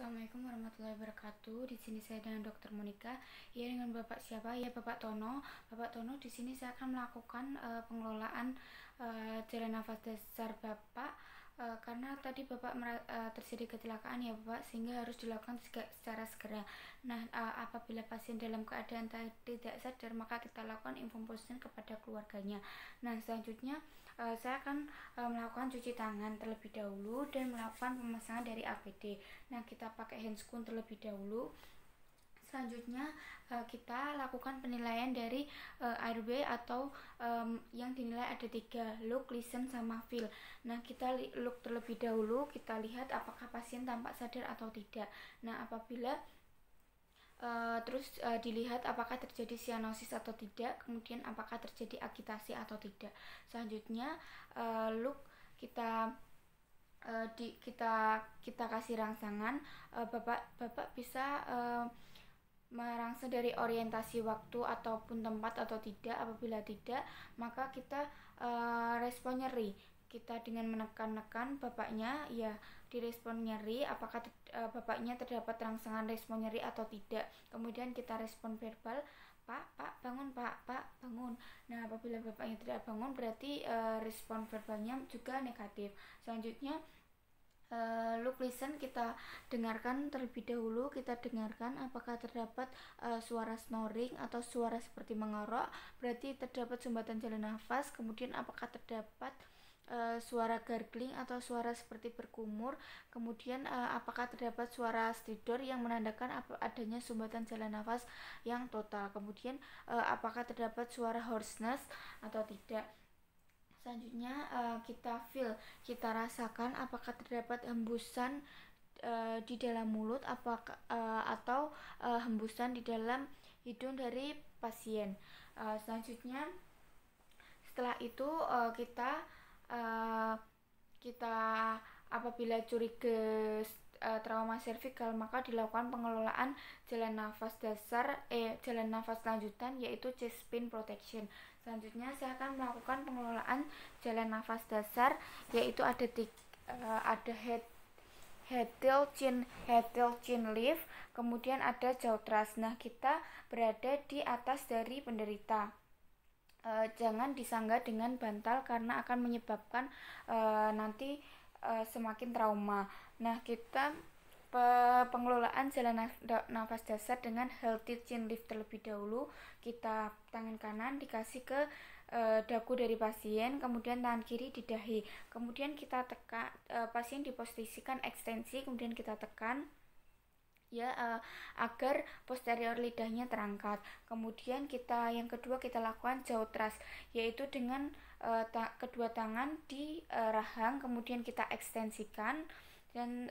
Assalamualaikum warahmatullahi wabarakatuh. Di sini saya dengan Dokter Monica. Ya, dengan Bapak siapa? Ya, Bapak Tono. Bapak Tono, di sini saya akan melakukan pengelolaan jalan nafas dasar Bapak, karena tadi Bapak terjadi kecelakaan ya Bapak, sehingga harus dilakukan secara segera. Nah, apabila pasien dalam keadaan tidak sadar, maka kita lakukan informasi kepada keluarganya. Nah, selanjutnya saya akan melakukan cuci tangan terlebih dahulu dan melakukan pemasangan dari APD. Nah, kita pakai handscoon terlebih dahulu. Selanjutnya kita lakukan penilaian dari airway atau yang dinilai ada 3, look, listen, sama feel. Nah, kita look terlebih dahulu, kita lihat apakah pasien tampak sadar atau tidak. Nah, apabila dilihat apakah terjadi sianosis atau tidak, kemudian apakah terjadi agitasi atau tidak. Selanjutnya look, kita kita kasih rangsangan. Bapak bisa merangsang dari orientasi waktu ataupun tempat atau tidak. Apabila tidak, maka kita respon nyeri. Kita dengan menekan-nekan bapaknya, ya direspon nyeri, apakah bapaknya terdapat rangsangan respon nyeri atau tidak. Kemudian kita respon verbal, Pak bangun, Pak bangun. Nah, apabila bapaknya tidak bangun, berarti respon verbalnya juga negatif. Selanjutnya look, listen, kita dengarkan terlebih dahulu. Kita dengarkan apakah terdapat suara snoring atau suara seperti mengorok, berarti terdapat sumbatan jalan nafas. Kemudian apakah terdapat suara gargling atau suara seperti berkumur. Kemudian apakah terdapat suara stridor yang menandakan adanya sumbatan jalan nafas yang total. Kemudian apakah terdapat suara hoarseness atau tidak. Selanjutnya kita feel, kita rasakan apakah terdapat hembusan di dalam mulut atau hembusan di dalam hidung dari pasien. Selanjutnya setelah itu kita apabila curiga trauma servikal, maka dilakukan pengelolaan jalan nafas lanjutan, yaitu chest pain protection. Selanjutnya saya akan melakukan pengelolaan jalan nafas dasar, yaitu ada head tail chin lift, kemudian ada jaw thrust. Nah, kita berada di atas dari penderita. Jangan disangga dengan bantal karena akan menyebabkan nanti semakin trauma. Nah, kita pengelolaan jalan nafas dasar dengan healthy chin lift terlebih dahulu. Kita tangan kanan dikasih ke dagu dari pasien, kemudian tangan kiri di dahi. Kemudian kita tekan, pasien diposisikan ekstensi, kemudian kita tekan agar posterior lidahnya terangkat. Kemudian yang kedua kita lakukan jaw thrust, yaitu dengan kedua tangan di rahang, kemudian kita ekstensikan dan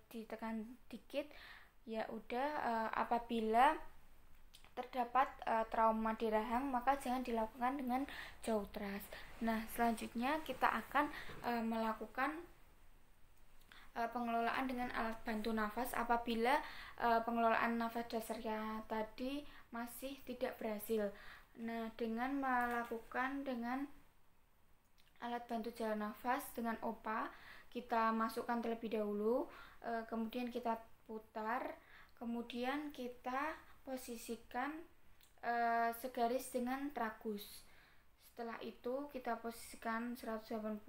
ditekan dikit. Ya udah, apabila terdapat trauma di rahang, maka jangan dilakukan dengan jaw thrust. Nah, selanjutnya kita akan melakukan pengelolaan dengan alat bantu nafas apabila pengelolaan nafas dasarnya tadi masih tidak berhasil. Nah, dengan melakukan dengan alat bantu jalan nafas dengan OPA, kita masukkan terlebih dahulu, kemudian kita putar, kemudian kita posisikan segaris dengan tragus. Setelah itu kita posisikan 180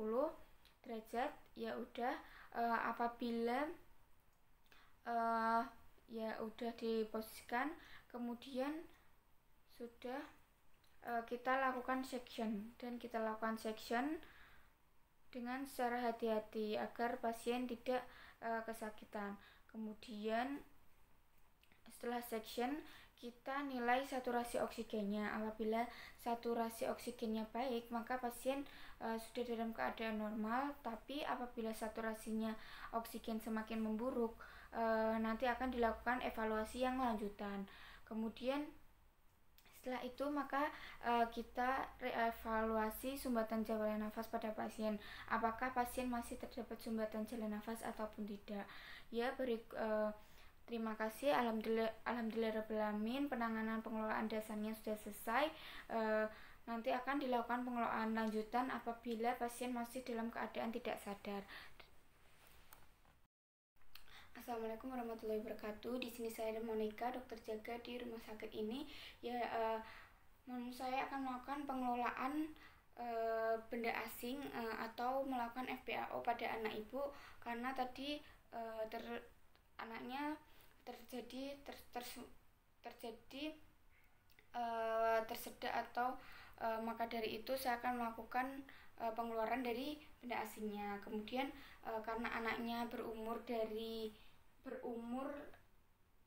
derajat. Ya udah, apabila ya udah diposisikan, kemudian sudah kita lakukan section, dan kita lakukan section dengan secara hati-hati agar pasien tidak kesakitan. Kemudian setelah section, kita nilai saturasi oksigennya. Apabila saturasi oksigennya baik, maka pasien sudah dalam keadaan normal. Tapi apabila saturasinya oksigen semakin memburuk, nanti akan dilakukan evaluasi yang lanjutan. Kemudian setelah itu maka kita reevaluasi sumbatan jalan nafas pada pasien. Apakah pasien masih terdapat sumbatan jalan nafas ataupun tidak. Ya, terima kasih. Alhamdulillah penanganan pengelolaan dasarnya sudah selesai. Nanti akan dilakukan pengelolaan lanjutan apabila pasien masih dalam keadaan tidak sadar. Assalamualaikum warahmatullahi wabarakatuh. Di sini saya Monica, dokter jaga di rumah sakit ini. Saya akan melakukan pengelolaan benda asing atau melakukan FPAO pada anak ibu karena tadi anaknya terjadi tersedak atau maka dari itu saya akan melakukan pengeluaran dari benda asingnya. Kemudian karena anaknya berumur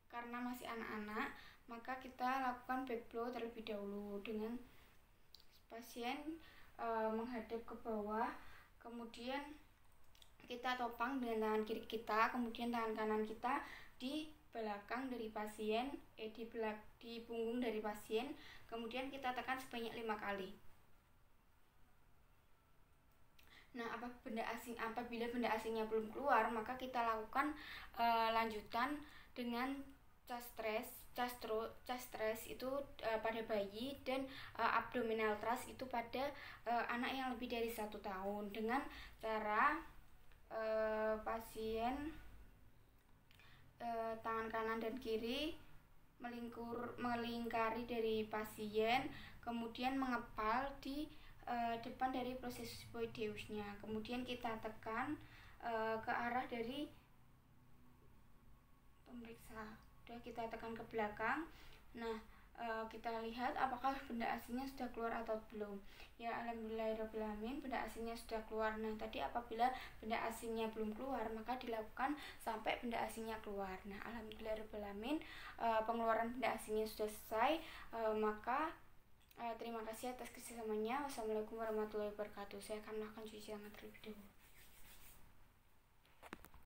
karena masih anak-anak, maka kita lakukan backflow terlebih dahulu dengan pasien menghadap ke bawah, kemudian kita topang dengan tangan kiri kita, kemudian tangan kanan kita di belakang dari pasien, di punggung dari pasien, kemudian kita tekan sebanyak 5 kali. Nah, apabila benda asingnya belum keluar, maka kita lakukan lanjutan dengan chest thrust itu pada bayi dan abdominal thrust itu pada anak yang lebih dari 1 tahun dengan cara pasien tangan kanan dan kiri melingkari dari pasien, kemudian mengepal di depan dari proses poideusnya, kemudian kita tekan ke arah dari pemeriksa. Sudah kita tekan ke belakang. Nah, kita lihat apakah benda asingnya sudah keluar atau belum. Ya, alhamdulillahirrahmanirrahim, benda asingnya sudah keluar. Nah, tadi apabila benda asingnya belum keluar, maka dilakukan sampai benda asingnya keluar. Nah, alhamdulillahirrahmanirrahim, pengeluaran benda asingnya sudah selesai. Maka terima kasih atas kesempatannya. Wassalamualaikum warahmatullahi wabarakatuh. Saya akan melakukan cuci tangan terlebih dahulu.